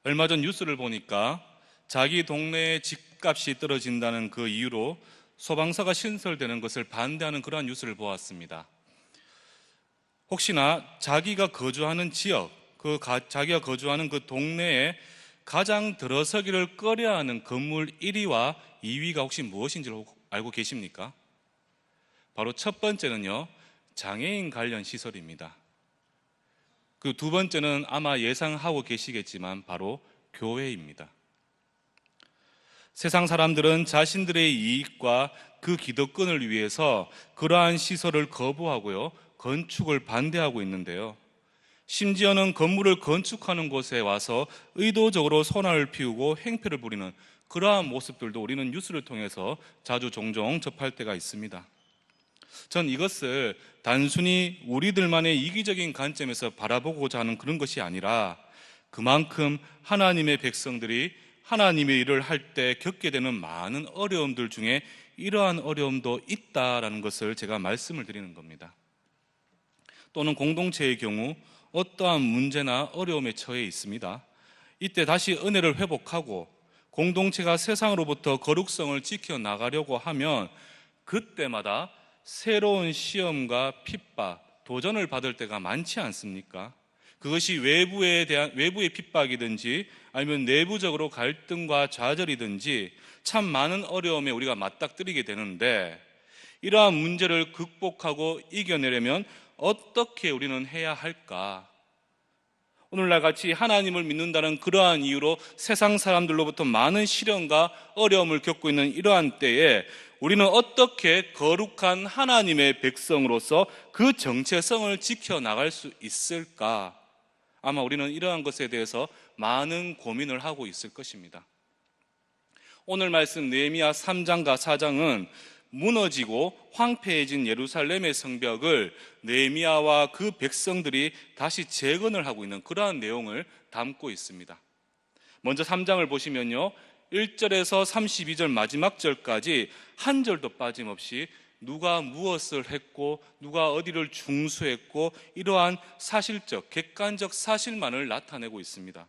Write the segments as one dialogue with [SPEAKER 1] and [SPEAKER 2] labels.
[SPEAKER 1] 얼마 전 뉴스를 보니까 자기 동네의 집값이 떨어진다는 그 이유로 소방서가 신설되는 것을 반대하는 그러한 뉴스를 보았습니다. 혹시나 자기가 거주하는 지역, 자기가 거주하는 그 동네에 가장 들어서기를 꺼려하는 건물 1위와 2위가 혹시 무엇인지를 알고 계십니까? 바로 첫 번째는요, 장애인 관련 시설입니다. 그 두 번째는 아마 예상하고 계시겠지만 바로 교회입니다. 세상 사람들은 자신들의 이익과 그 기득권을 위해서 그러한 시설을 거부하고요, 건축을 반대하고 있는데요. 심지어는 건물을 건축하는 곳에 와서 의도적으로 소란을 피우고 행패를 부리는 그러한 모습들도 우리는 뉴스를 통해서 자주 종종 접할 때가 있습니다. 전 이것을 단순히 우리들만의 이기적인 관점에서 바라보고자 하는 그런 것이 아니라 그만큼 하나님의 백성들이 하나님의 일을 할 때 겪게 되는 많은 어려움들 중에 이러한 어려움도 있다라는 것을 제가 말씀을 드리는 겁니다. 또는 공동체의 경우 어떠한 문제나 어려움에 처해 있습니다. 이때 다시 은혜를 회복하고 공동체가 세상으로부터 거룩성을 지켜나가려고 하면 그때마다 새로운 시험과 핍박, 도전을 받을 때가 많지 않습니까? 그것이 외부의 핍박이든지 아니면 내부적으로 갈등과 좌절이든지 참 많은 어려움에 우리가 맞닥뜨리게 되는데, 이러한 문제를 극복하고 이겨내려면 어떻게 우리는 해야 할까? 오늘날 같이 하나님을 믿는다는 그러한 이유로 세상 사람들로부터 많은 시련과 어려움을 겪고 있는 이러한 때에 우리는 어떻게 거룩한 하나님의 백성으로서 그 정체성을 지켜나갈 수 있을까? 아마 우리는 이러한 것에 대해서 많은 고민을 하고 있을 것입니다. 오늘 말씀 느헤미야 3장과 4장은 무너지고 황폐해진 예루살렘의 성벽을 느헤미야와 그 백성들이 다시 재건을 하고 있는 그러한 내용을 담고 있습니다. 먼저 3장을 보시면요, 1절에서 32절 마지막 절까지 한 절도 빠짐없이 누가 무엇을 했고 누가 어디를 중수했고 이러한 사실적, 객관적 사실만을 나타내고 있습니다.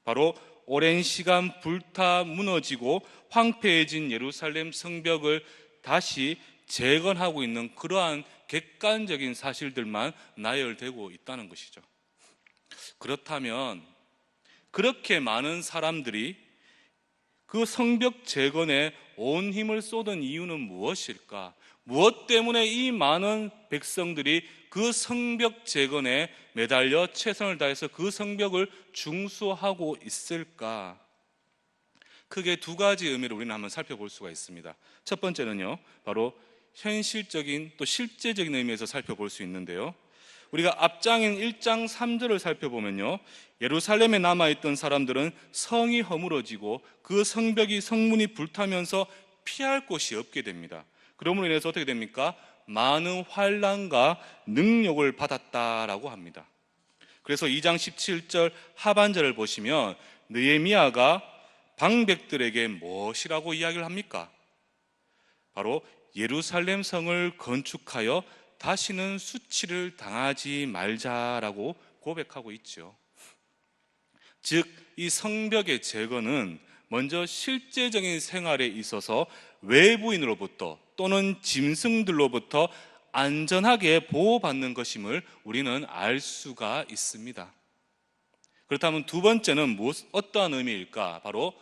[SPEAKER 1] 바로 오랜 시간 불타 무너지고 황폐해진 예루살렘 성벽을 다시 재건하고 있는 그러한 객관적인 사실들만 나열되고 있다는 것이죠. 그렇다면 그렇게 많은 사람들이 그 성벽 재건에 온 힘을 쏟은 이유는 무엇일까? 무엇 때문에 이 많은 백성들이 그 성벽 재건에 매달려 최선을 다해서 그 성벽을 중수하고 있을까? 크게 두 가지 의미를 우리는 한번 살펴볼 수가 있습니다. 첫 번째는요, 바로 현실적인 또 실제적인 의미에서 살펴볼 수 있는데요, 우리가 앞장인 1장 3절을 살펴보면요, 예루살렘에 남아있던 사람들은 성이 허물어지고 그 성문이 불타면서 피할 곳이 없게 됩니다. 그러므로 인해서 어떻게 됩니까? 많은 환난과 능력을 받았다라고 합니다. 그래서 2장 17절 하반절을 보시면 느헤미야가 방백들에게 무엇이라고 이야기를 합니까? 바로 예루살렘 성을 건축하여 다시는 수치를 당하지 말자라고 고백하고 있죠. 즉, 이 성벽의 재건은 먼저 실제적인 생활에 있어서 외부인으로부터 또는 짐승들로부터 안전하게 보호받는 것임을 우리는 알 수가 있습니다. 그렇다면 두 번째는 어떠한 의미일까? 바로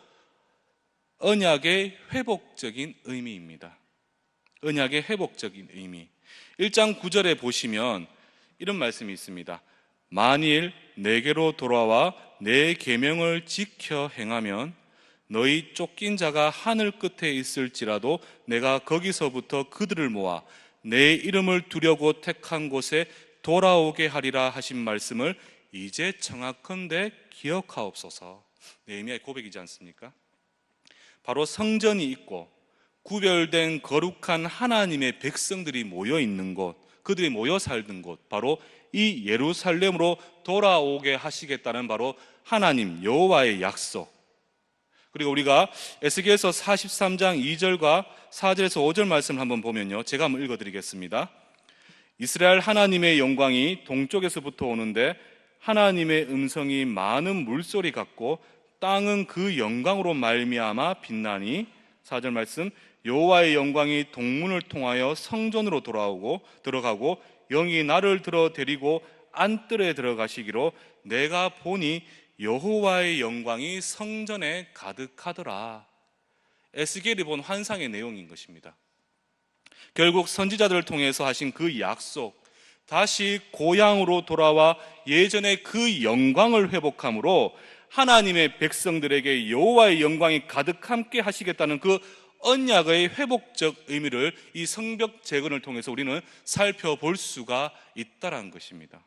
[SPEAKER 1] 언약의 회복적인 의미입니다. 언약의 회복적인 의미. 1장 9절에 보시면 이런 말씀이 있습니다. 만일 내게로 돌아와 내 계명을 지켜 행하면 너희 쫓긴 자가 하늘 끝에 있을지라도 내가 거기서부터 그들을 모아 내 이름을 두려고 택한 곳에 돌아오게 하리라 하신 말씀을 이제 정확한데 기억하옵소서. 느헤미야의 고백이지 않습니까? 바로 성전이 있고 구별된 거룩한 하나님의 백성들이 모여 있는 곳, 그들이 모여 살던 곳, 바로 이 예루살렘으로 돌아오게 하시겠다는 바로 하나님 여호와의 약속. 그리고 우리가 에스겔서 43장 2절과 4절에서 5절 말씀을 한번 보면요, 제가 한번 읽어드리겠습니다. 이스라엘 하나님의 영광이 동쪽에서부터 오는데 하나님의 음성이 많은 물소리 같고 땅은 그 영광으로 말미암아 빛나니 4절 말씀 여호와의 영광이 동문을 통하여 성전으로 들어가고 영이 나를 들어 데리고 안뜰에 들어가시기로 내가 보니 여호와의 영광이 성전에 가득하더라. 에스겔이 본 환상의 내용인 것입니다. 결국 선지자들을 통해서 하신 그 약속, 다시 고향으로 돌아와 예전의 그 영광을 회복함으로 하나님의 백성들에게 여호와의 영광이 가득함께 하시겠다는 그 언약의 회복적 의미를 이 성벽 재건을 통해서 우리는 살펴볼 수가 있다는 것입니다.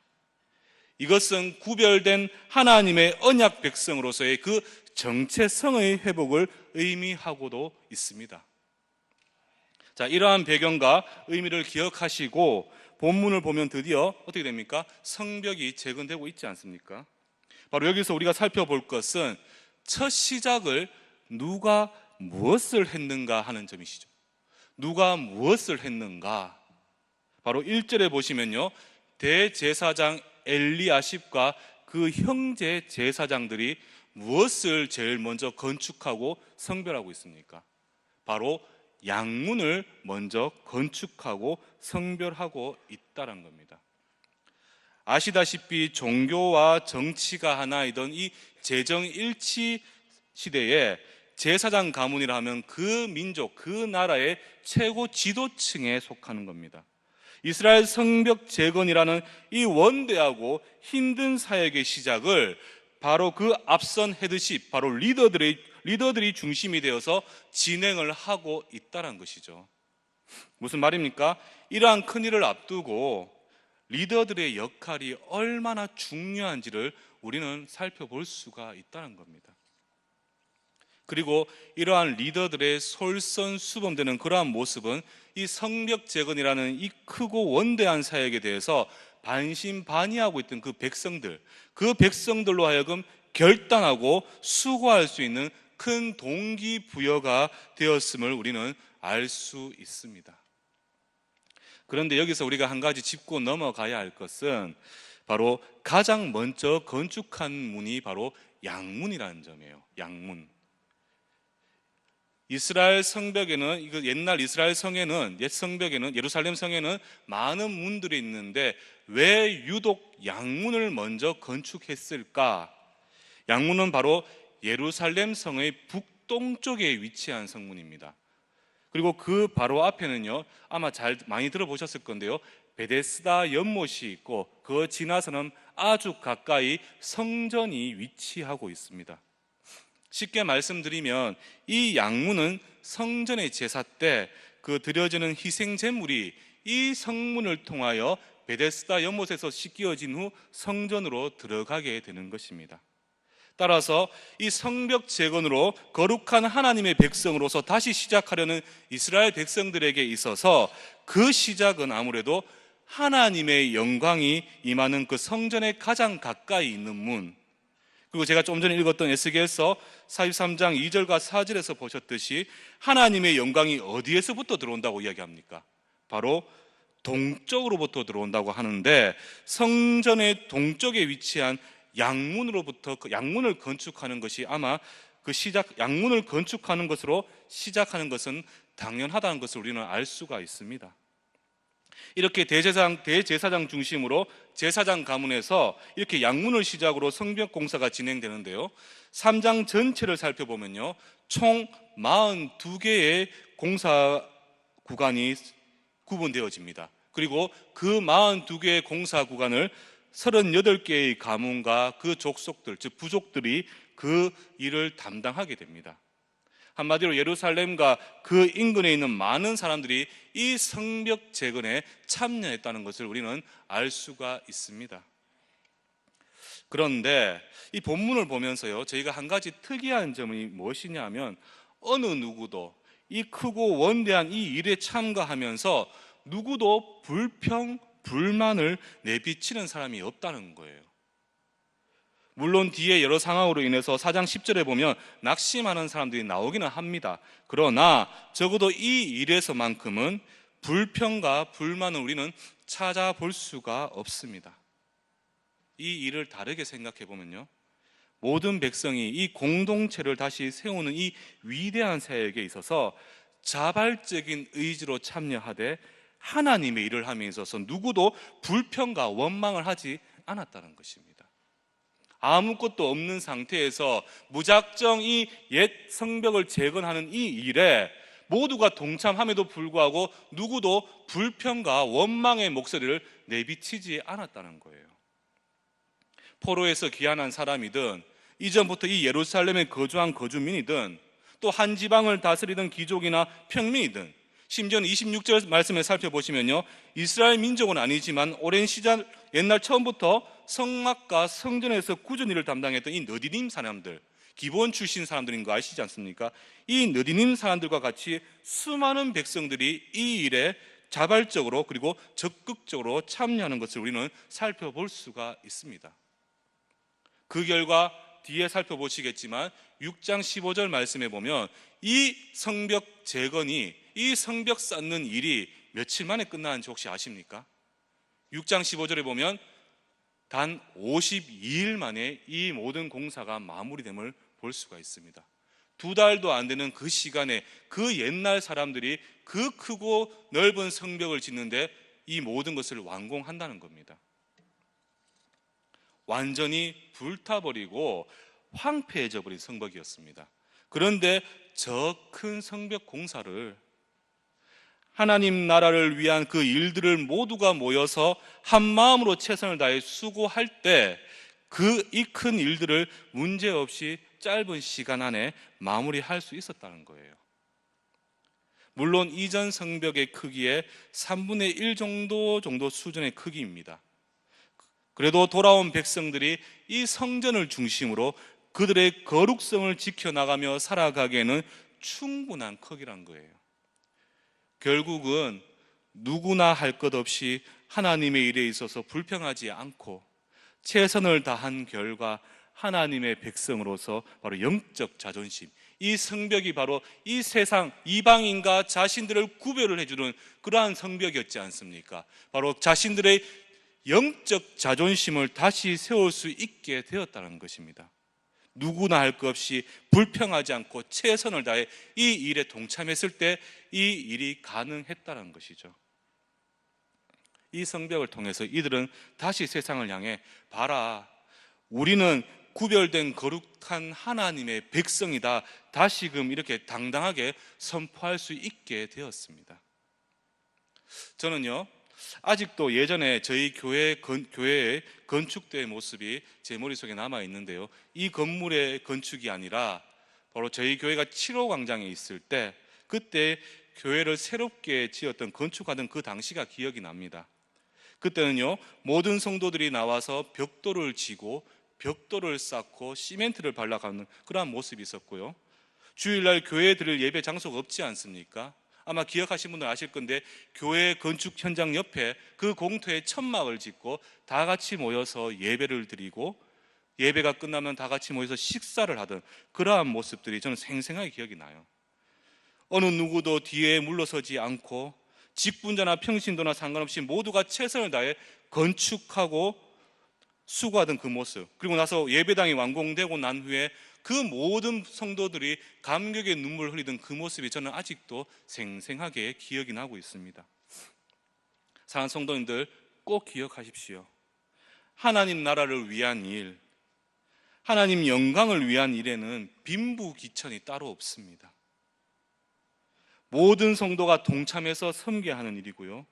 [SPEAKER 1] 이것은 구별된 하나님의 언약 백성으로서의 그 정체성의 회복을 의미하고도 있습니다. 자, 이러한 배경과 의미를 기억하시고 본문을 보면 드디어 어떻게 됩니까? 성벽이 재건되고 있지 않습니까? 바로 여기서 우리가 살펴볼 것은 첫 시작을 누가 무엇을 했는가 하는 점이시죠. 누가 무엇을 했는가? 바로 1절에 보시면요, 대제사장 엘리야십과 그 형제 제사장들이 무엇을 제일 먼저 건축하고 성별하고 있습니까? 바로 양문을 먼저 건축하고 성별하고 있다는 겁니다. 아시다시피 종교와 정치가 하나이던 이 재정일치 시대에 제사장 가문이라 하면 그 민족, 그 나라의 최고 지도층에 속하는 겁니다. 이스라엘 성벽 재건이라는 이 원대하고 힘든 사역의 시작을 바로 그 앞선 헤드십, 바로 리더들이 중심이 되어서 진행을 하고 있다는 것이죠. 무슨 말입니까? 이러한 큰 일을 앞두고 리더들의 역할이 얼마나 중요한지를 우리는 살펴볼 수가 있다는 겁니다. 그리고 이러한 리더들의 솔선수범되는 그러한 모습은 이 성벽 재건이라는 이 크고 원대한 사역에 대해서 반신반의하고 있던 그 백성들로 하여금 결단하고 수고할 수 있는 큰 동기부여가 되었음을 우리는 알 수 있습니다. 그런데 여기서 우리가 한 가지 짚고 넘어가야 할 것은 바로 가장 먼저 건축한 문이 바로 양문이라는 점이에요. 양문. 이스라엘 성벽에는, 옛날 이스라엘 성에는, 옛 성벽에는, 예루살렘 성에는 많은 문들이 있는데 왜 유독 양문을 먼저 건축했을까? 양문은 바로 예루살렘 성의 북동쪽에 위치한 성문입니다. 그리고 그 바로 앞에는요, 아마 많이 들어보셨을 건데요, 베데스다 연못이 있고 그 지나서는 아주 가까이 성전이 위치하고 있습니다. 쉽게 말씀드리면 이 양문은 성전의 제사 때 그 드려지는 희생 제물이 이 성문을 통하여 베데스다 연못에서 씻겨진 후 성전으로 들어가게 되는 것입니다. 따라서 이 성벽 재건으로 거룩한 하나님의 백성으로서 다시 시작하려는 이스라엘 백성들에게 있어서 그 시작은 아무래도 하나님의 영광이 임하는 그 성전에 가장 가까이 있는 문, 그리고 제가 좀 전에 읽었던 에스겔서 43장 2절과 4절에서 보셨듯이 하나님의 영광이 어디에서부터 들어온다고 이야기합니까? 바로 동쪽으로부터 들어온다고 하는데, 성전의 동쪽에 위치한 양문으로부터 양문을 건축하는 것이 아마 양문을 건축하는 것으로 시작하는 것은 당연하다는 것을 우리는 알 수가 있습니다. 이렇게 대제사장 중심으로 제사장 가문에서 이렇게 양문을 시작으로 성벽 공사가 진행되는데요, 3장 전체를 살펴보면요, 총 42개의 공사 구간이 구분되어집니다. 그리고 그 42개의 공사 구간을 38개의 가문과 그 족속들, 즉 부족들이 그 일을 담당하게 됩니다. 한마디로 예루살렘과 그 인근에 있는 많은 사람들이 이 성벽 재건에 참여했다는 것을 우리는 알 수가 있습니다. 그런데 이 본문을 보면서요, 저희가 한 가지 특이한 점이 무엇이냐 하면, 어느 누구도 이 크고 원대한 이 일에 참가하면서 누구도 불만을 내비치는 사람이 없다는 거예요. 물론 뒤에 여러 상황으로 인해서 4장 10절에 보면 낙심하는 사람들이 나오기는 합니다. 그러나 적어도 이 일에서만큼은 불평과 불만을 우리는 찾아볼 수가 없습니다. 이 일을 다르게 생각해 보면요, 모든 백성이 이 공동체를 다시 세우는 이 위대한 사역에 있어서 자발적인 의지로 참여하되 하나님의 일을 함에 있어서 누구도 불평과 원망을 하지 않았다는 것입니다. 아무것도 없는 상태에서 무작정 이 옛 성벽을 재건하는 이 일에 모두가 동참함에도 불구하고 누구도 불평과 원망의 목소리를 내비치지 않았다는 거예요. 포로에서 귀환한 사람이든 이전부터 이 예루살렘에 거주한 거주민이든 또 한 지방을 다스리던 귀족이나 평민이든, 심지어는 26절 말씀을 살펴보시면요, 이스라엘 민족은 아니지만 오랜 시절 옛날 처음부터 성막과 성전에서 꾸준히 일을 담당했던 이 느디님 사람들, 기본 출신 사람들인 거 아시지 않습니까? 이 느디님 사람들과 같이 수많은 백성들이 이 일에 자발적으로 그리고 적극적으로 참여하는 것을 우리는 살펴볼 수가 있습니다. 그 결과 뒤에 살펴보시겠지만 6장 15절 말씀에 보면 이 성벽 재건이, 이 성벽 쌓는 일이 며칠 만에 끝나는지 혹시 아십니까? 6장 15절에 보면 단 52일 만에 이 모든 공사가 마무리됨을 볼 수가 있습니다. 2달도 안 되는 그 시간에 그 옛날 사람들이 그 크고 넓은 성벽을 짓는데 이 모든 것을 완공한다는 겁니다. 완전히 불타버리고 황폐해져 버린 성벽이었습니다. 그런데 저 큰 성벽 공사를, 하나님 나라를 위한 그 일들을 모두가 모여서 한 마음으로 최선을 다해 수고할 때 그 이 큰 일들을 문제없이 짧은 시간 안에 마무리할 수 있었다는 거예요. 물론 이전 성벽의 크기의 3분의 1 정도 수준의 크기입니다. 그래도 돌아온 백성들이 이 성전을 중심으로 그들의 거룩성을 지켜나가며 살아가기에는 충분한 크기란 거예요. 결국은 누구나 할 것 없이 하나님의 일에 있어서 불평하지 않고 최선을 다한 결과 하나님의 백성으로서 바로 영적 자존심, 이 성벽이 바로 이 세상 이방인과 자신들을 구별을 해주는 그러한 성벽이었지 않습니까? 바로 자신들의 영적 자존심을 다시 세울 수 있게 되었다는 것입니다. 누구나 할 것 없이 불평하지 않고 최선을 다해 이 일에 동참했을 때 이 일이 가능했다는 것이죠. 이 성벽을 통해서 이들은 다시 세상을 향해, 봐라, 우리는 구별된 거룩한 하나님의 백성이다, 다시금 이렇게 당당하게 선포할 수 있게 되었습니다. 저는요, 아직도 예전에 저희 교회의 건축대의 모습이 제 머릿속에 남아 있는데요, 이 건물의 건축이 아니라 바로 저희 교회가 7호 광장에 있을 때, 그때 교회를 새롭게 지었던, 건축하던 그 당시가 기억이 납니다. 그때는요, 모든 성도들이 나와서 벽돌을 지고 벽돌을 쌓고 시멘트를 발라가는 그러한 모습이 있었고요, 주일날 교회에 드릴 예배 장소가 없지 않습니까? 아마 기억하신 분들 아실 건데, 교회 건축 현장 옆에 그 공터에 천막을 짓고 다 같이 모여서 예배를 드리고, 예배가 끝나면 다 같이 모여서 식사를 하던 그러한 모습들이 저는 생생하게 기억이 나요. 어느 누구도 뒤에 물러서지 않고 직분자나 평신도나 상관없이 모두가 최선을 다해 건축하고 수고하던 그 모습, 그리고 나서 예배당이 완공되고 난 후에 그 모든 성도들이 감격의 눈물을 흘리던 그 모습이 저는 아직도 생생하게 기억이 나고 있습니다. 사랑하는 성도님들, 꼭 기억하십시오. 하나님 나라를 위한 일, 하나님 영광을 위한 일에는 빈부귀천이 따로 없습니다. 모든 성도가 동참해서 섬겨야 하는 일이고요,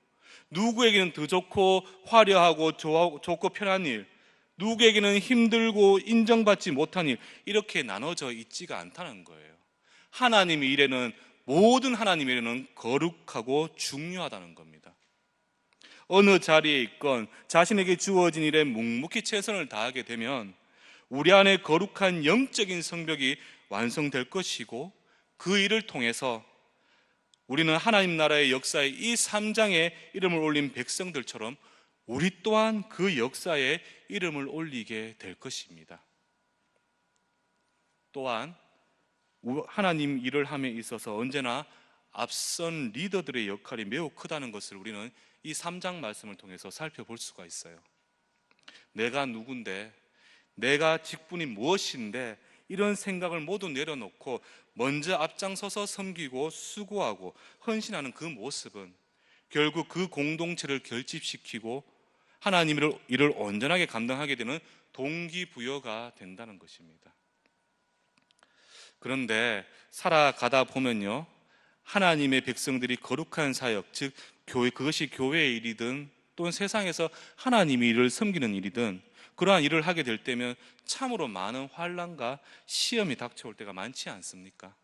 [SPEAKER 1] 누구에게는 더 좋고 화려하고 좋고 편한 일, 누구에게는 힘들고 인정받지 못한 일, 이렇게 나눠져 있지가 않다는 거예요. 하나님의 일에는, 모든 하나님의 일에는 거룩하고 중요하다는 겁니다. 어느 자리에 있건 자신에게 주어진 일에 묵묵히 최선을 다하게 되면 우리 안에 거룩한 영적인 성벽이 완성될 것이고, 그 일을 통해서 우리는 하나님 나라의 역사에 이 3장에 이름을 올린 백성들처럼 우리 또한 그 역사에 이름을 올리게 될 것입니다. 또한 하나님 일을 함에 있어서 언제나 앞선 리더들의 역할이 매우 크다는 것을 우리는 이 3장 말씀을 통해서 살펴볼 수가 있어요. 내가 누군데, 내가 직분이 무엇인데 이런 생각을 모두 내려놓고 먼저 앞장서서 섬기고 수고하고 헌신하는 그 모습은 결국 그 공동체를 결집시키고 하나님의 일을 온전하게 감당하게 되는 동기부여가 된다는 것입니다. 그런데 살아가다 보면요, 하나님의 백성들이 거룩한 사역, 즉 그것이 교회의 일이든 또는 세상에서 하나님의 일을 섬기는 일이든 그러한 일을 하게 될 때면 참으로 많은 환난과 시험이 닥쳐올 때가 많지 않습니까?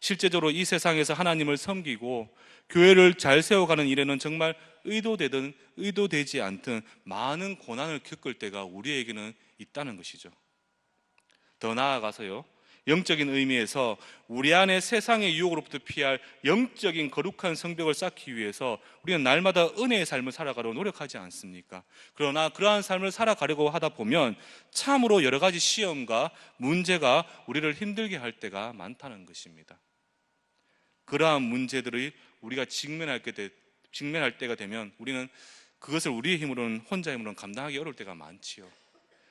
[SPEAKER 1] 실제적으로 이 세상에서 하나님을 섬기고 교회를 잘 세워가는 일에는 정말 의도되든 의도되지 않든 많은 고난을 겪을 때가 우리에게는 있다는 것이죠. 더 나아가서요, 영적인 의미에서 우리 안에 세상의 유혹으로부터 피할 영적인 거룩한 성벽을 쌓기 위해서 우리는 날마다 은혜의 삶을 살아가려고 노력하지 않습니까? 그러나 그러한 삶을 살아가려고 하다 보면 참으로 여러 가지 시험과 문제가 우리를 힘들게 할 때가 많다는 것입니다. 그러한 문제들이 우리가 직면할 때가 되면 우리는 그것을 우리의 힘으로는, 혼자의 힘으로는 감당하기 어려울 때가 많지요.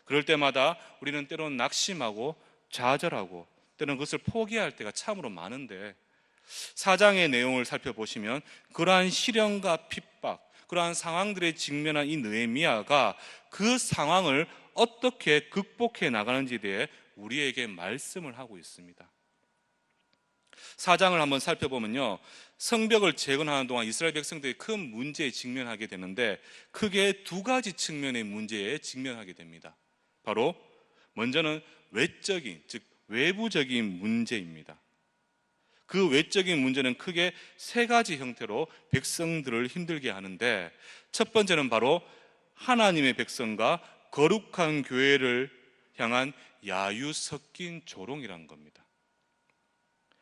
[SPEAKER 1] 그럴 때마다 우리는 때로는 낙심하고 좌절하고 때로는 그것을 포기할 때가 참으로 많은데, 4장의 내용을 살펴보시면 그러한 시련과 핍박, 그러한 상황들에 직면한 이 느헤미야가 그 상황을 어떻게 극복해 나가는지에 대해 우리에게 말씀을 하고 있습니다. 4장을 한번 살펴보면요, 성벽을 재건하는 동안 이스라엘 백성들이 큰 문제에 직면하게 되는데 크게 두 가지 측면의 문제에 직면하게 됩니다. 바로 먼저는 외적인, 즉 외부적인 문제입니다. 그 외적인 문제는 크게 세 가지 형태로 백성들을 힘들게 하는데, 첫 번째는 바로 하나님의 백성과 거룩한 교회를 향한 야유 섞인 조롱이라는 겁니다.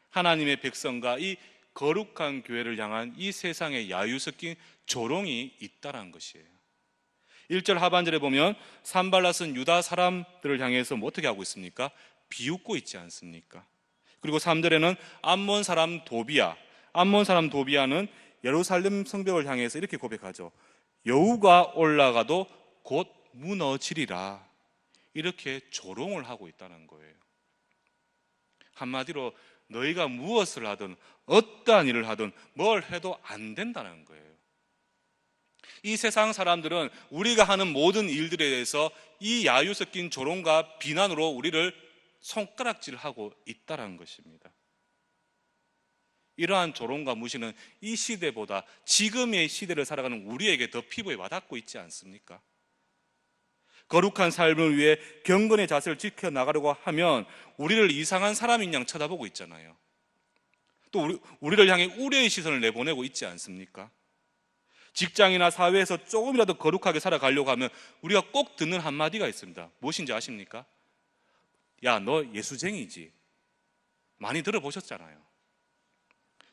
[SPEAKER 1] 하나님의 백성과 이 거룩한 교회를 향한 이 세상의 야유 섞인 조롱이 있다는 것이에요. 1절 하반절에 보면 산발랏은 유다 사람들을 향해서 어떻게 하고 있습니까? 비웃고 있지 않습니까? 그리고 3절에는 암몬 사람 도비아는 예루살렘 성벽을 향해서 이렇게 고백하죠. 여우가 올라가도 곧 무너지리라. 이렇게 조롱을 하고 있다는 거예요. 한마디로 너희가 무엇을 하든 어떠한 일을 하든 뭘 해도 안 된다는 거예요. 이 세상 사람들은 우리가 하는 모든 일들에 대해서 이 야유 섞인 조롱과 비난으로 우리를 손가락질하고 있다는 것입니다. 이러한 조롱과 무시는 이 시대보다 지금의 시대를 살아가는 우리에게 더 피부에 와닿고 있지 않습니까? 거룩한 삶을 위해 경건의 자세를 지켜나가려고 하면 우리를 이상한 사람인 양 쳐다보고 있잖아요. 또 우리를 향해 우려의 시선을 내보내고 있지 않습니까? 직장이나 사회에서 조금이라도 거룩하게 살아가려고 하면 우리가 꼭 듣는 한마디가 있습니다. 무엇인지 아십니까? 야, 너 예수쟁이지. 많이 들어보셨잖아요.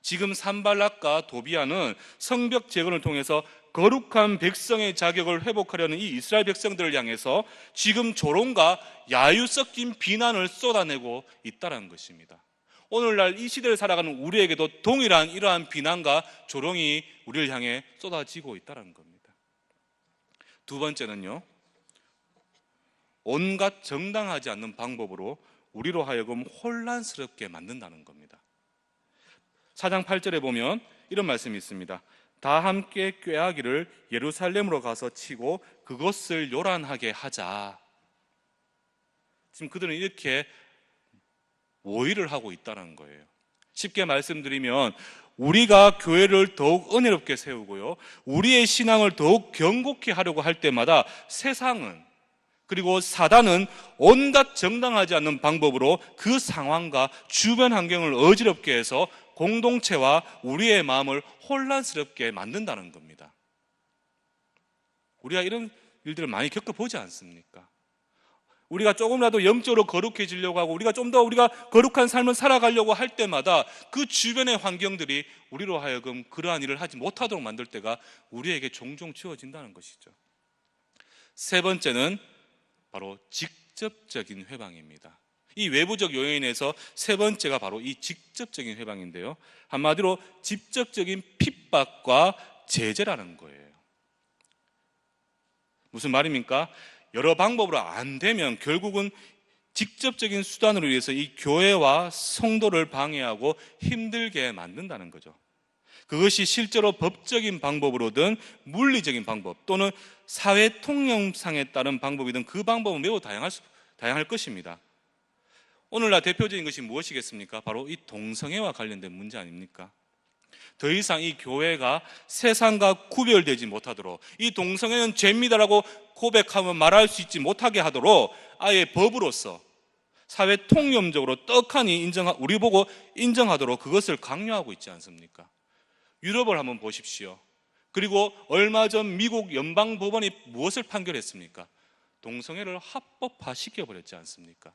[SPEAKER 1] 지금 산발락과 도비아는 성벽 재건을 통해서 거룩한 백성의 자격을 회복하려는 이 이스라엘 백성들을 향해서 지금 조롱과 야유 섞인 비난을 쏟아내고 있다는 것입니다. 오늘날 이 시대를 살아가는 우리에게도 동일한 이러한 비난과 조롱이 우리를 향해 쏟아지고 있다는 겁니다. 두 번째는요, 온갖 정당하지 않는 방법으로 우리로 하여금 혼란스럽게 만든다는 겁니다. 4장 8절에 보면 이런 말씀이 있습니다. 다 함께 꾀하기를 예루살렘으로 가서 치고 그것을 요란하게 하자. 지금 그들은 이렇게 모의를 하고 있다는 거예요. 쉽게 말씀드리면 우리가 교회를 더욱 은혜롭게 세우고요, 우리의 신앙을 더욱 견고히 하려고 할 때마다 세상은, 그리고 사단은 온갖 정당하지 않는 방법으로 그 상황과 주변 환경을 어지럽게 해서 공동체와 우리의 마음을 혼란스럽게 만든다는 겁니다. 우리가 이런 일들을 많이 겪어보지 않습니까? 우리가 조금이라도 영적으로 거룩해지려고 하고 우리가 좀 더 우리가 거룩한 삶을 살아가려고 할 때마다 그 주변의 환경들이 우리로 하여금 그러한 일을 하지 못하도록 만들 때가 우리에게 종종 주어진다는 것이죠. 세 번째는 바로 직접적인 회방입니다. 이 외부적 요인에서 세 번째가 바로 이 직접적인 회방인데요, 한마디로 직접적인 핍박과 제재라는 거예요. 무슨 말입니까? 여러 방법으로 안 되면 결국은 직접적인 수단으로 위해서 이 교회와 성도를 방해하고 힘들게 만든다는 거죠. 그것이 실제로 법적인 방법으로든 물리적인 방법 또는 사회 통념상에 따른 방법이든 그 방법은 매우 다양할 것입니다. 오늘날 대표적인 것이 무엇이겠습니까? 바로 이 동성애와 관련된 문제 아닙니까? 더 이상 이 교회가 세상과 구별되지 못하도록, 이 동성애는 죄입니다라고 고백하면 말할 수 있지 못하게 하도록 아예 법으로서 사회 통념적으로 떡하니 우리 보고 인정하도록 그것을 강요하고 있지 않습니까? 유럽을 한번 보십시오. 그리고 얼마 전 미국 연방법원이 무엇을 판결했습니까? 동성애를 합법화 시켜버렸지 않습니까?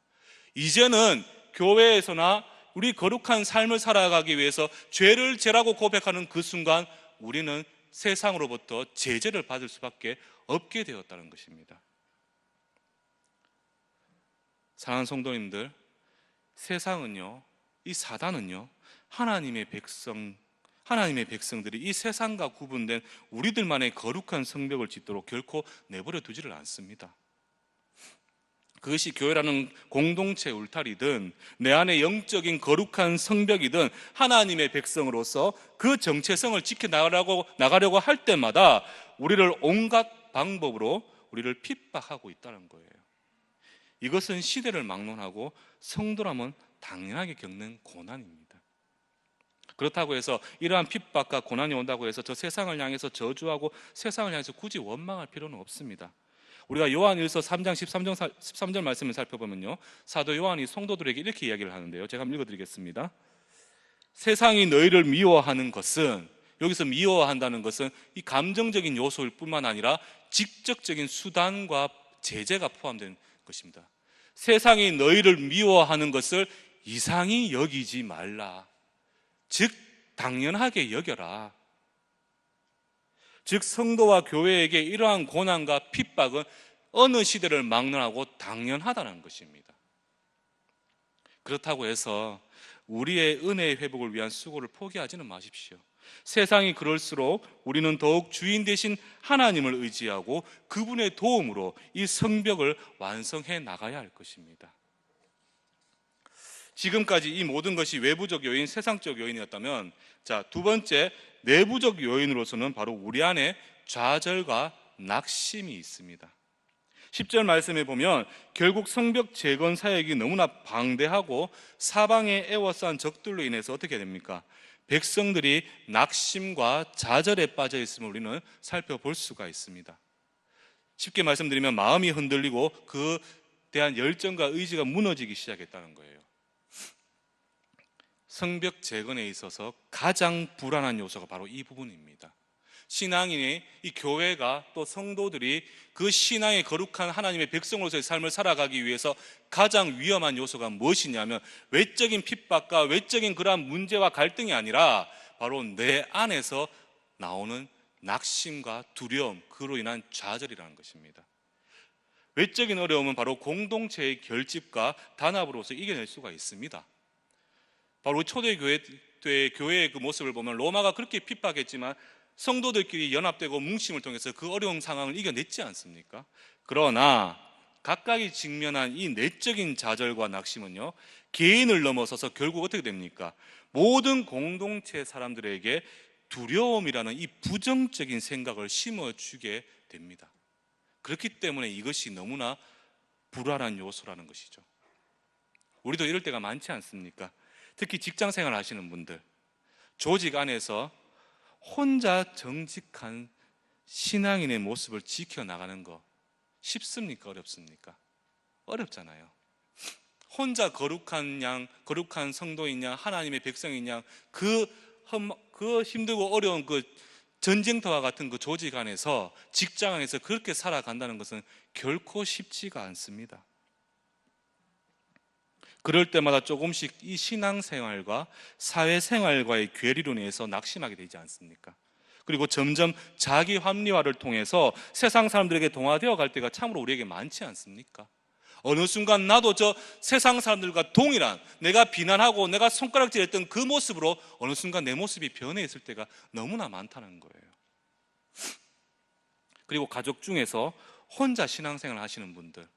[SPEAKER 1] 이제는 교회에서나 우리 거룩한 삶을 살아가기 위해서 죄를 죄라고 고백하는 그 순간 우리는 세상으로부터 제재를 받을 수밖에 없게 되었다는 것입니다. 사랑하는 성도님들, 세상은요, 이 사단은요, 하나님의 백성들이 이 세상과 구분된 우리들만의 거룩한 성벽을 짓도록 결코 내버려 두지를 않습니다. 그것이 교회라는 공동체 울타리든 내 안에 영적인 거룩한 성벽이든 하나님의 백성으로서 그 정체성을 지켜나가려고 할 때마다 우리를 온갖 방법으로 우리를 핍박하고 있다는 거예요. 이것은 시대를 막론하고 성도라면 당연하게 겪는 고난입니다. 그렇다고 해서 이러한 핍박과 고난이 온다고 해서 저 세상을 향해서 저주하고 세상을 향해서 굳이 원망할 필요는 없습니다. 우리가 요한일서 3장 13절 말씀을 살펴보면요, 사도 요한이 성도들에게 이렇게 이야기를 하는데요. 제가 한번 읽어드리겠습니다. 세상이 너희를 미워하는 것은, 여기서 미워한다는 것은 이 감정적인 요소일 뿐만 아니라 직접적인 수단과 제재가 포함된 것입니다. 세상이 너희를 미워하는 것을 이상히 여기지 말라. 즉 당연하게 여겨라. 즉 성도와 교회에게 이러한 고난과 핍박은 어느 시대를 막론하고 당연하다는 것입니다. 그렇다고 해서 우리의 은혜의 회복을 위한 수고를 포기하지는 마십시오. 세상이 그럴수록 우리는 더욱 주인 되신 하나님을 의지하고 그분의 도움으로 이 성벽을 완성해 나가야 할 것입니다. 지금까지 이 모든 것이 외부적 요인, 세상적 요인이었다면, 자, 두 번째 내부적 요인으로서는 바로 우리 안에 좌절과 낙심이 있습니다. 10절 말씀에 보면 결국 성벽 재건 사역이 너무나 방대하고 사방에 에워싼 적들로 인해서 어떻게 됩니까? 백성들이 낙심과 좌절에 빠져 있음을 우리는 살펴볼 수가 있습니다. 쉽게 말씀드리면 마음이 흔들리고 그 대한 열정과 의지가 무너지기 시작했다는 거예요. 성벽 재건에 있어서 가장 불안한 요소가 바로 이 부분입니다. 신앙인이, 이 교회가 또 성도들이 그 신앙의 거룩한 하나님의 백성으로서의 삶을 살아가기 위해서 가장 위험한 요소가 무엇이냐면 외적인 핍박과 외적인 그러한 문제와 갈등이 아니라 바로 내 안에서 나오는 낙심과 두려움, 그로 인한 좌절이라는 것입니다. 외적인 어려움은 바로 공동체의 결집과 단합으로서 이겨낼 수가 있습니다. 바로 초대교회 때 교회의 그 모습을 보면 로마가 그렇게 핍박했지만 성도들끼리 연합되고 뭉침을 통해서 그 어려운 상황을 이겨냈지 않습니까? 그러나 각각이 직면한 이 내적인 좌절과 낙심은요, 개인을 넘어서서 결국 어떻게 됩니까? 모든 공동체 사람들에게 두려움이라는 이 부정적인 생각을 심어주게 됩니다. 그렇기 때문에 이것이 너무나 불안한 요소라는 것이죠. 우리도 이럴 때가 많지 않습니까? 특히 직장생활 하시는 분들, 조직 안에서 혼자 정직한 신앙인의 모습을 지켜나가는 거 쉽습니까? 어렵습니까? 어렵잖아요. 혼자 거룩한 성도인 양, 하나님의 백성인 양, 그 힘들고 어려운 그 전쟁터와 같은 그 조직 안에서, 직장 안에서 그렇게 살아간다는 것은 결코 쉽지가 않습니다. 그럴 때마다 조금씩 이 신앙생활과 사회생활과의 괴리로 인해서 낙심하게 되지 않습니까? 그리고 점점 자기 합리화를 통해서 세상 사람들에게 동화되어 갈 때가 참으로 우리에게 많지 않습니까? 어느 순간 나도 저 세상 사람들과 동일한, 내가 비난하고 내가 손가락질했던 그 모습으로 어느 순간 내 모습이 변해 있을 때가 너무나 많다는 거예요. 그리고 가족 중에서 혼자 신앙생활 하시는 분들,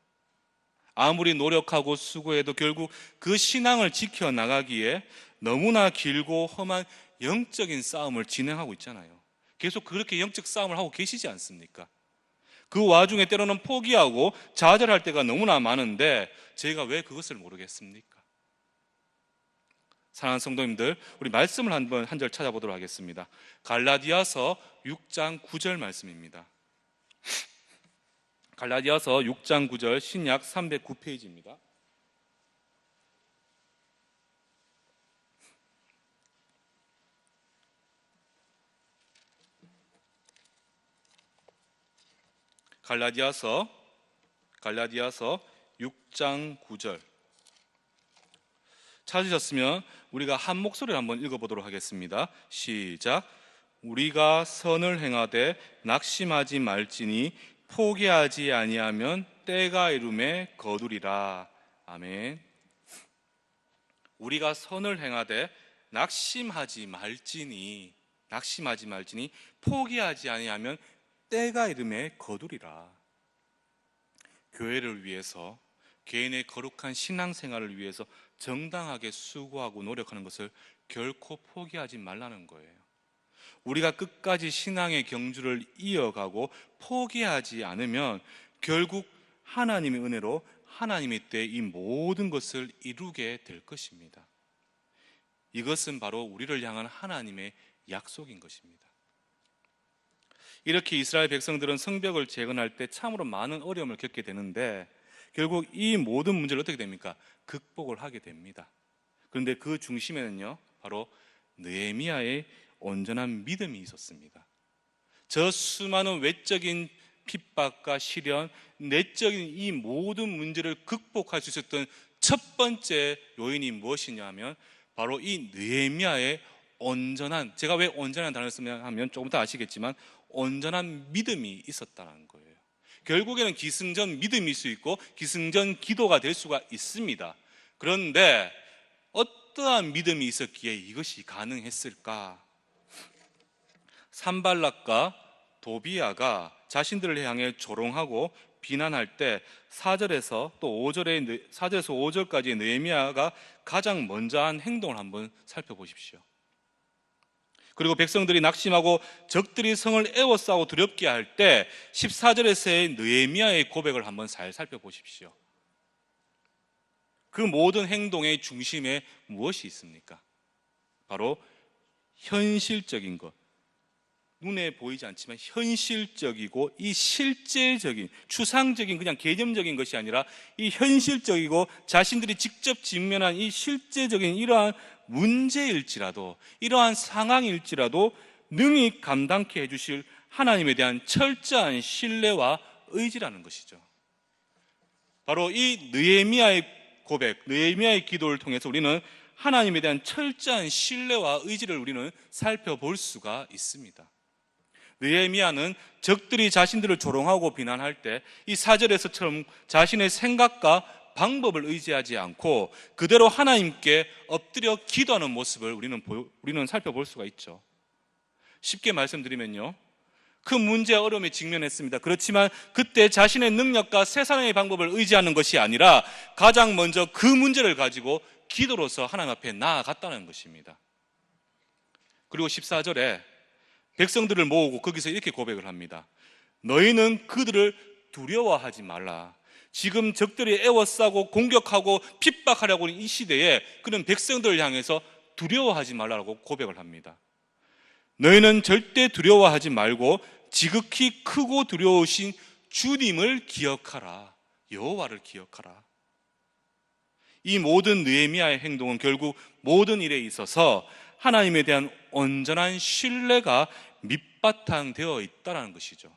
[SPEAKER 1] 아무리 노력하고 수고해도 결국 그 신앙을 지켜나가기에 너무나 길고 험한 영적인 싸움을 진행하고 있잖아요. 계속 그렇게 영적 싸움을 하고 계시지 않습니까? 그 와중에 때로는 포기하고 좌절할 때가 너무나 많은데 저희가 왜 그것을 모르겠습니까? 사랑하는 성도님들, 우리 말씀을 한 절 찾아보도록 하겠습니다. 갈라디아서 6장 9절 말씀입니다. 갈라디아서 6장 9절, 신약 309페이지입니다. 갈라디아서 6장 9절 찾으셨으면 우리가 한 목소리로 한번 읽어보도록 하겠습니다. 시작. 우리가 선을 행하되 낙심하지 말지니 포기하지 아니하면 때가 이름에 거두리라. 아멘. 우리가 선을 행하되 낙심하지 말지니 포기하지 아니하면 때가 이름에 거두리라. 교회를 위해서, 개인의 거룩한 신앙생활을 위해서 정당하게 수고하고 노력하는 것을 결코 포기하지 말라는 거예요. 우리가 끝까지 신앙의 경주를 이어가고 포기하지 않으면 결국 하나님의 은혜로 하나님의 때에 이 모든 것을 이루게 될 것입니다. 이것은 바로 우리를 향한 하나님의 약속인 것입니다. 이렇게 이스라엘 백성들은 성벽을 재건할 때 참으로 많은 어려움을 겪게 되는데 결국 이 모든 문제를 어떻게 됩니까? 극복을 하게 됩니다. 그런데 그 중심에는요, 바로 느헤미야의 온전한 믿음이 있었습니다. 저 수많은 외적인 핍박과 시련, 내적인 이 모든 문제를 극복할 수 있었던 첫 번째 요인이 무엇이냐 하면 바로 이 느헤미야의 온전한, 제가 왜 온전한 단어를 쓰냐 하면 조금 더 아시겠지만 온전한 믿음이 있었다는 거예요. 결국에는 기승전 믿음일 수 있고 기승전 기도가 될 수가 있습니다. 그런데 어떠한 믿음이 있었기에 이것이 가능했을까? 산발락과 도비야가 자신들을 향해 조롱하고 비난할 때 4절에서 5절까지 느헤미야가 가장 먼저 한 행동을 한번 살펴보십시오. 그리고 백성들이 낙심하고 적들이 성을 에워싸고 두렵게 할 때 14절에서의 느헤미야의 고백을 한번 잘 살펴보십시오. 그 모든 행동의 중심에 무엇이 있습니까? 바로 현실적인 것, 눈에 보이지 않지만 현실적이고 이 실제적인, 추상적인 그냥 개념적인 것이 아니라 이 현실적이고 자신들이 직접 직면한 이 실제적인 이러한 문제일지라도, 이러한 상황일지라도 능히 감당케 해주실 하나님에 대한 철저한 신뢰와 의지라는 것이죠. 바로 이 느헤미야의 고백, 느헤미야의 기도를 통해서 우리는 하나님에 대한 철저한 신뢰와 의지를 우리는 살펴볼 수가 있습니다. 느헤미야는 적들이 자신들을 조롱하고 비난할 때 이 4절에서처럼 자신의 생각과 방법을 의지하지 않고 그대로 하나님께 엎드려 기도하는 모습을 우리는 살펴볼 수가 있죠. 쉽게 말씀드리면요, 큰 문제와 어려움에 직면했습니다. 그렇지만 그때 자신의 능력과 세상의 방법을 의지하는 것이 아니라 가장 먼저 그 문제를 가지고 기도로서 하나님 앞에 나아갔다는 것입니다. 그리고 14절에 백성들을 모으고 거기서 이렇게 고백을 합니다. 너희는 그들을 두려워하지 말라. 지금 적들이 애워싸고 공격하고 핍박하려고 하는 이 시대에 그런 백성들을 향해서 두려워하지 말라고 고백을 합니다. 너희는 절대 두려워하지 말고 지극히 크고 두려우신 주님을 기억하라. 여호와를 기억하라. 이 모든 느헤미야의 행동은 결국 모든 일에 있어서 하나님에 대한 온전한 신뢰가 밑바탕되어 있다는 것이죠.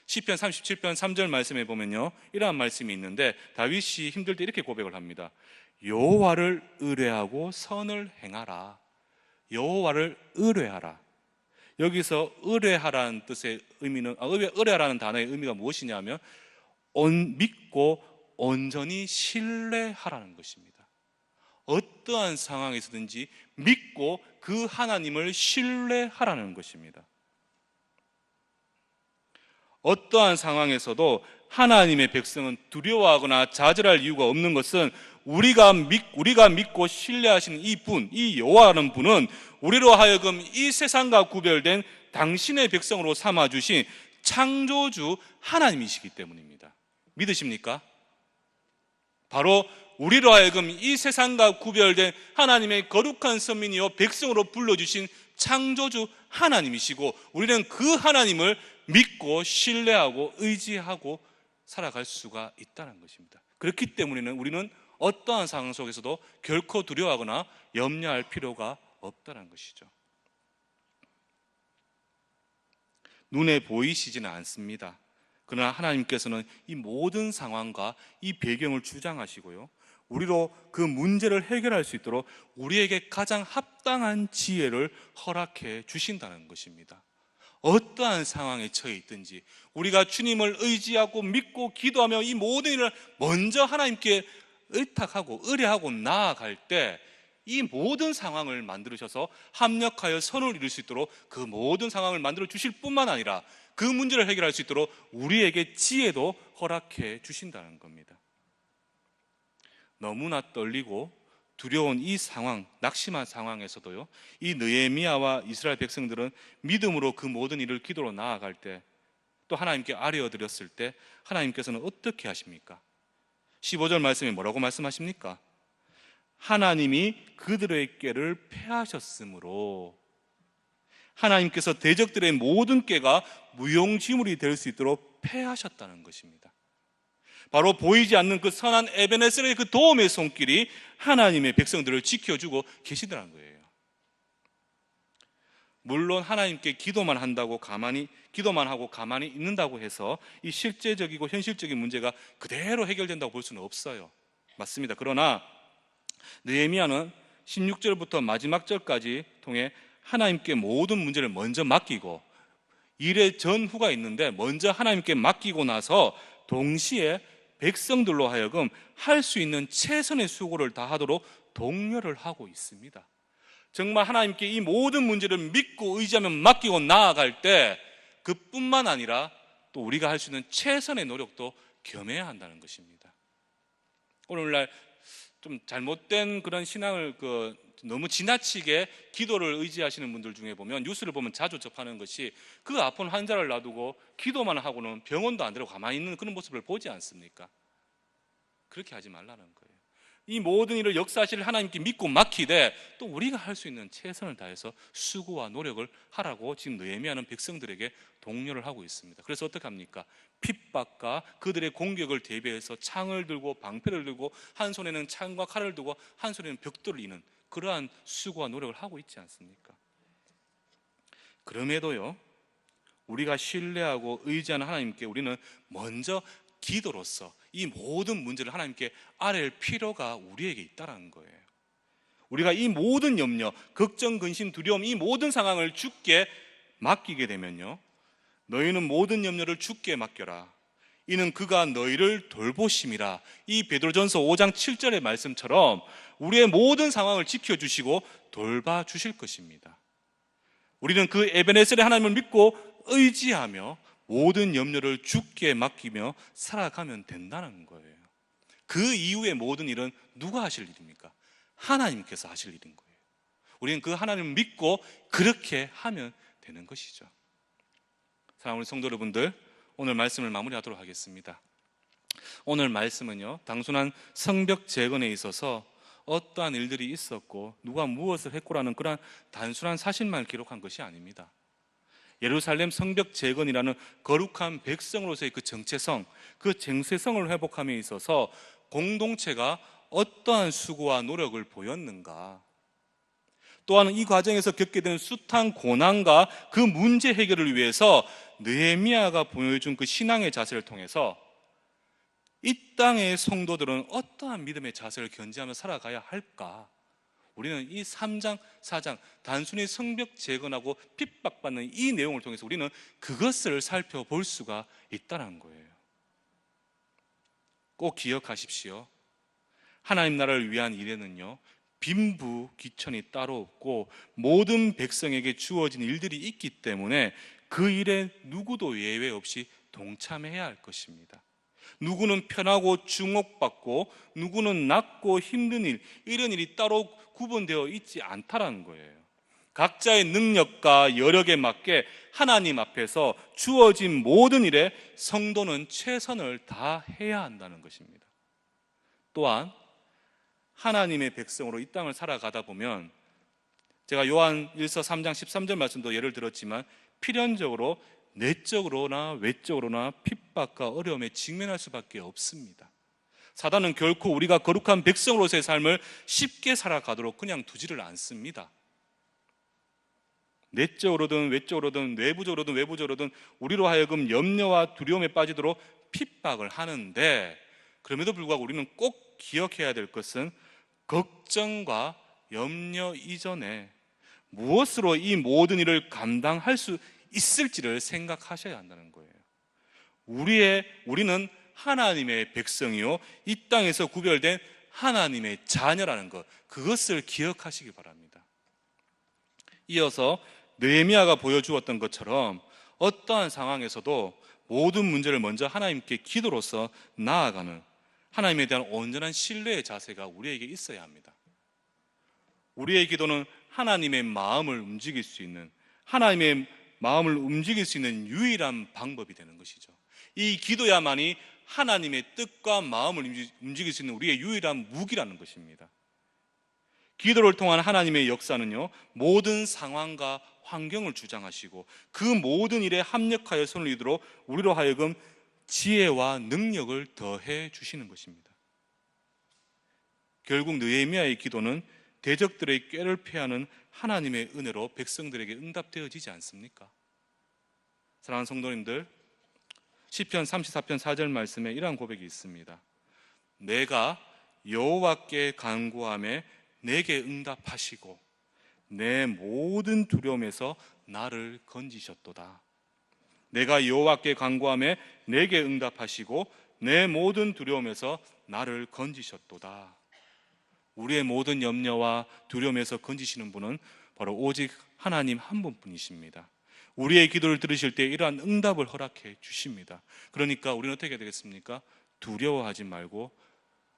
[SPEAKER 1] 시편 37편 3절 말씀에 보면요, 이러한 말씀이 있는데 다윗이 힘들 때 이렇게 고백을 합니다. 여호와를 의뢰하고 선을 행하라. 여호와를 의뢰하라. 여기서 의뢰하라는 뜻의 의미는, 의뢰하라는 단어의 의미가 무엇이냐면 믿고 온전히 신뢰하라는 것입니다. 어떠한 상황에서든지 믿고 그 하나님을 신뢰하라는 것입니다. 어떠한 상황에서도 하나님의 백성은 두려워하거나 좌절할 이유가 없는 것은 우리가 믿고 신뢰하시는 이 분, 이 여호와라는 분은 우리로 하여금 이 세상과 구별된 당신의 백성으로 삼아주신 창조주 하나님이시기 때문입니다. 믿으십니까? 바로 우리로 하여금 이 세상과 구별된 하나님의 거룩한 선민이요 백성으로 불러주신 창조주 하나님이시고, 우리는 그 하나님을 믿고 신뢰하고 의지하고 살아갈 수가 있다는 것입니다. 그렇기 때문에 우리는 어떠한 상황 속에서도 결코 두려워하거나 염려할 필요가 없다는 것이죠. 눈에 보이시지는 않습니다. 그러나 하나님께서는 이 모든 상황과 이 배경을 주장하시고요, 우리로 그 문제를 해결할 수 있도록 우리에게 가장 합당한 지혜를 허락해 주신다는 것입니다. 어떠한 상황에 처해 있든지 우리가 주님을 의지하고 믿고 기도하며 이 모든 일을 먼저 하나님께 의탁하고 의뢰하고 나아갈 때 이 모든 상황을 만들으셔서 합력하여 선을 이룰 수 있도록 그 모든 상황을 만들어 주실 뿐만 아니라 그 문제를 해결할 수 있도록 우리에게 지혜도 허락해 주신다는 겁니다. 너무나 떨리고 두려운 이 상황, 낙심한 상황에서도요, 이 느헤미야와 이스라엘 백성들은 믿음으로 그 모든 일을 기도로 나아갈 때, 또 하나님께 아뢰어드렸을 때 하나님께서는 어떻게 하십니까? 15절 말씀에 뭐라고 말씀하십니까? 하나님이 그들의 꾀를 패하셨으므로 하나님께서 대적들의 모든 꾀가 무용지물이 될 수 있도록 패하셨다는 것입니다. 바로 보이지 않는 그 선한 에베네셀의 그 도움의 손길이 하나님의 백성들을 지켜주고 계시더라는 거예요. 물론 하나님께 기도만 하고 가만히 있는다고 해서 이 실제적이고 현실적인 문제가 그대로 해결된다고 볼 수는 없어요. 맞습니다. 그러나 느헤미야는 16절부터 마지막 절까지 통해 하나님께 모든 문제를 먼저 맡기고, 일의 전후가 있는데 먼저 하나님께 맡기고 나서 동시에 백성들로 하여금 할 수 있는 최선의 수고를 다하도록 독려를 하고 있습니다. 정말 하나님께 이 모든 문제를 믿고 의지하며 맡기고 나아갈 때 그뿐만 아니라 또 우리가 할 수 있는 최선의 노력도 겸해야 한다는 것입니다. 오늘날 좀 잘못된 그런 신앙을 너무 지나치게 기도를 의지하시는 분들 중에 보면, 뉴스를 보면 자주 접하는 것이 그 아픈 환자를 놔두고 기도만 하고는 병원도 안 데리고 가만히 있는 그런 모습을 보지 않습니까? 그렇게 하지 말라는 거예요. 이 모든 일을 역사하실 하나님께 믿고 맡기되 또 우리가 할 수 있는 최선을 다해서 수고와 노력을 하라고 지금 느헤미야는 백성들에게 독려를 하고 있습니다. 그래서 어떻게 합니까? 핍박과 그들의 공격을 대비해서 창을 들고 방패를 들고 한 손에는 창과 칼을 들고 한 손에는 벽돌을 이는 그러한 수고와 노력을 하고 있지 않습니까? 그럼에도요, 우리가 신뢰하고 의지하는 하나님께 우리는 먼저 기도로서 이 모든 문제를 하나님께 아뢰할 필요가 우리에게 있다는 거예요. 우리가 이 모든 염려, 걱정, 근심, 두려움, 이 모든 상황을 주께 맡기게 되면요, 너희는 모든 염려를 주께 맡겨라. 이는 그가 너희를 돌보심이라. 이 베드로전서 5장 7절의 말씀처럼 우리의 모든 상황을 지켜주시고 돌봐주실 것입니다. 우리는 그 에베네셀의 하나님을 믿고 의지하며 모든 염려를 주께 맡기며 살아가면 된다는 거예요. 그 이후의 모든 일은 누가 하실 일입니까? 하나님께서 하실 일인 거예요. 우리는 그 하나님을 믿고 그렇게 하면 되는 것이죠. 사랑하는 성도 여러분들, 오늘 말씀을 마무리하도록 하겠습니다. 오늘 말씀은요, 단순한 성벽 재건에 있어서 어떠한 일들이 있었고 누가 무엇을 했고라는 그런 단순한 사실만 기록한 것이 아닙니다. 예루살렘 성벽 재건이라는 거룩한 백성으로서의 그 정체성, 그 정체성을 회복함에 있어서 공동체가 어떠한 수고와 노력을 보였는가, 또한 이 과정에서 겪게 되는 숱한 고난과 그 문제 해결을 위해서 느헤미야가 보여준 그 신앙의 자세를 통해서 이 땅의 성도들은 어떠한 믿음의 자세를 견지하며 살아가야 할까? 우리는 이 3장, 4장 단순히 성벽 재건하고 핍박받는 이 내용을 통해서 우리는 그것을 살펴볼 수가 있다는 거예요. 꼭 기억하십시오. 하나님 나라를 위한 일에는요, 빈부귀천이 따로 없고 모든 백성에게 주어진 일들이 있기 때문에 그 일에 누구도 예외 없이 동참해야 할 것입니다. 누구는 편하고 주목받고 누구는 낮고 힘든 일, 이런 일이 따로 구분되어 있지 않다라는 거예요. 각자의 능력과 여력에 맞게 하나님 앞에서 주어진 모든 일에 성도는 최선을 다해야 한다는 것입니다. 또한 하나님의 백성으로 이 땅을 살아가다 보면, 제가 요한 1서 3장 13절 말씀도 예를 들었지만, 필연적으로 내적으로나 외적으로나 핍박과 어려움에 직면할 수밖에 없습니다. 사단은 결코 우리가 거룩한 백성으로서의 삶을 쉽게 살아가도록 그냥 두지를 않습니다. 내적으로든 외적으로든 내부적으로든 외부적으로든 우리로 하여금 염려와 두려움에 빠지도록 핍박을 하는데, 그럼에도 불구하고 우리는 꼭 기억해야 될 것은 걱정과 염려 이전에 무엇으로 이 모든 일을 감당할 수 있을지를 생각하셔야 한다는 거예요. 우리는 하나님의 백성이요, 이 땅에서 구별된 하나님의 자녀라는 것, 그것을 기억하시기 바랍니다. 이어서 느헤미야가 보여주었던 것처럼 어떠한 상황에서도 모든 문제를 먼저 하나님께 기도로서 나아가는, 하나님에 대한 온전한 신뢰의 자세가 우리에게 있어야 합니다. 우리의 기도는 하나님의 마음을 움직일 수 있는, 하나님의 마음을 움직일 수 있는 유일한 방법이 되는 것이죠. 이 기도야만이 하나님의 뜻과 마음을 움직일 수 있는 우리의 유일한 무기라는 것입니다. 기도를 통한 하나님의 역사는요, 모든 상황과 환경을 주장하시고 그 모든 일에 합력하여 손을 이도록 우리로 하여금 지혜와 능력을 더해 주시는 것입니다. 결국 느헤미야의 기도는 대적들의 꾀를 피하는 하나님의 은혜로 백성들에게 응답되어지지 않습니까? 사랑하는 성도님들, 시편 34편 4절 말씀에 이러한 고백이 있습니다. 내가 여호와께 간구하매 내게 응답하시고 내 모든 두려움에서 나를 건지셨도다. 내가 여호와께 간구하매 내게 응답하시고 내 모든 두려움에서 나를 건지셨도다. 우리의 모든 염려와 두려움에서 건지시는 분은 바로 오직 하나님 한 분뿐이십니다. 우리의 기도를 들으실 때 이러한 응답을 허락해 주십니다. 그러니까 우리는 어떻게 해야 되겠습니까? 두려워하지 말고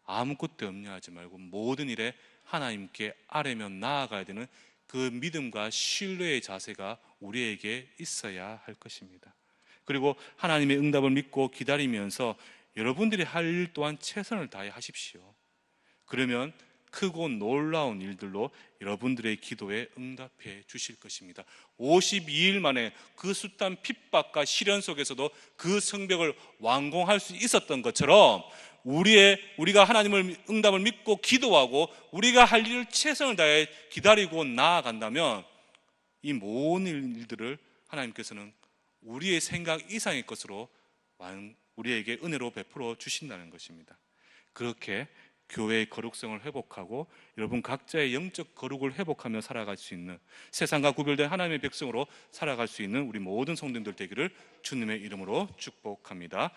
[SPEAKER 1] 아무것도 염려하지 말고 모든 일에 하나님께 아뢰며 나아가야 되는 그 믿음과 신뢰의 자세가 우리에게 있어야 할 것입니다. 그리고 하나님의 응답을 믿고 기다리면서 여러분들이 할 일 또한 최선을 다해 하십시오. 그러면 크고 놀라운 일들로 여러분들의 기도에 응답해 주실 것입니다. 52일 만에 그 숱한 핍박과 시련 속에서도 그 성벽을 완공할 수 있었던 것처럼 우리가 하나님을 응답을 믿고 기도하고 우리가 할 일을 최선을 다해 기다리고 나아간다면 이 모든 일들을 하나님께서는 우리의 생각 이상의 것으로 우리에게 은혜로 베풀어 주신다는 것입니다. 그렇게 교회의 거룩성을 회복하고 여러분 각자의 영적 거룩을 회복하며 살아갈 수 있는, 세상과 구별된 하나님의 백성으로 살아갈 수 있는 우리 모든 성도님들 되기를 주님의 이름으로 축복합니다.